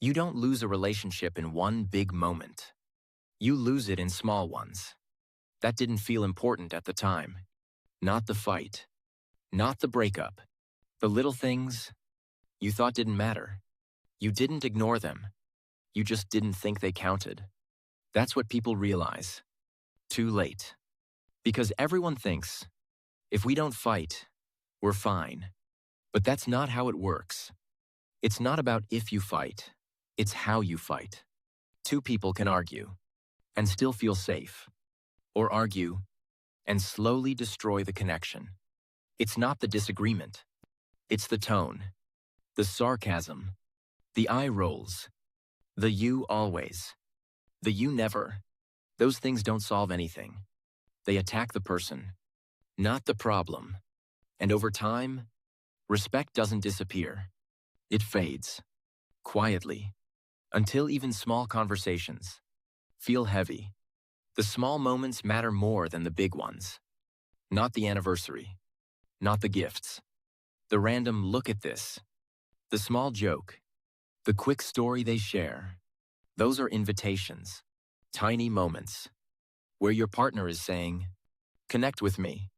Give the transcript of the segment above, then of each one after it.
You don't lose a relationship in one big moment. You lose it in small ones. That didn't feel important at the time. Not the fight. Not the breakup. The little things you thought didn't matter. You didn't ignore them. You just didn't think they counted. That's what people realize. Too late. Because everyone thinks, if we don't fight, we're fine. But that's not how it works. It's not about if you fight. It's how you fight. Two people can argue and still feel safe, or argue and slowly destroy the connection. It's not the disagreement. It's the tone, the sarcasm, the eye rolls, the you always, the you never. Those things don't solve anything. They attack the person, not the problem. And over time, respect doesn't disappear. It fades, quietly, until even small conversations feel heavy. The small moments matter more than the big ones. Not the anniversary, not the gifts, the random look at this, the small joke, the quick story they share. Those are invitations, tiny moments, where your partner is saying, connect with me.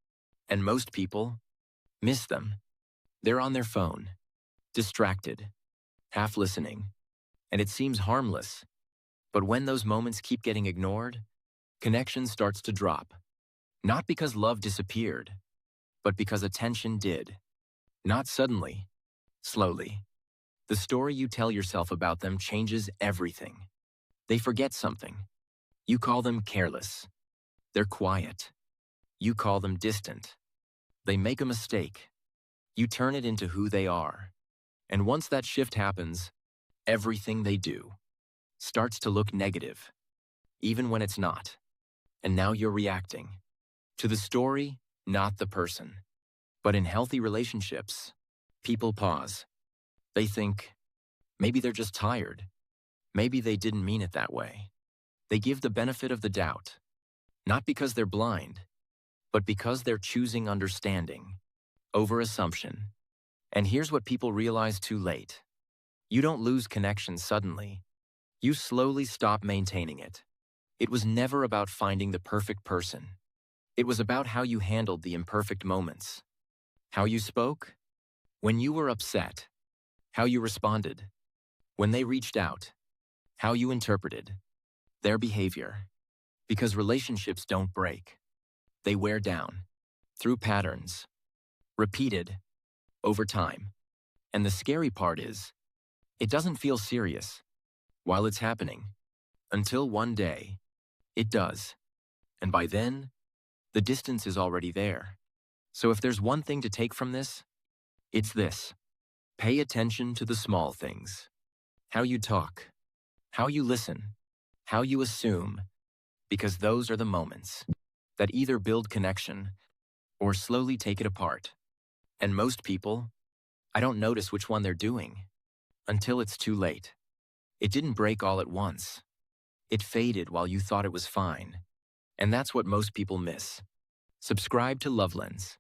And most people miss them. They're on their phone, distracted, half listening, and it seems harmless. But when those moments keep getting ignored, connection starts to drop. Not because love disappeared, but because attention did. Not suddenly, slowly. The story you tell yourself about them changes everything. They forget something. You call them careless. They're quiet. You call them distant. They make a mistake. You turn it into who they are. And once that shift happens, everything they do starts to look negative, even when it's not. And now you're reacting to the story, not the person. But in healthy relationships, people pause. They think, maybe they're just tired. Maybe they didn't mean it that way. They give the benefit of the doubt, not because they're blind, but because they're choosing understanding over assumption. And here's what people realize too late. You don't lose connection suddenly. You slowly stop maintaining it. It was never about finding the perfect person. It was about how you handled the imperfect moments. How you spoke when you were upset. How you responded when they reached out. How you interpreted their behavior. Because relationships don't break. They wear down through patterns, repeated over time. And the scary part is, it doesn't feel serious while it's happening, until one day, it does. And by then, the distance is already there. So if there's one thing to take from this, it's this. Pay attention to the small things. How you talk, how you listen, how you assume, because those are the moments that either build connection or slowly take it apart. And most people, I don't notice which one they're doing until it's too late. It didn't break all at once. It faded while you thought it was fine. And that's what most people miss. Subscribe to LoveLens.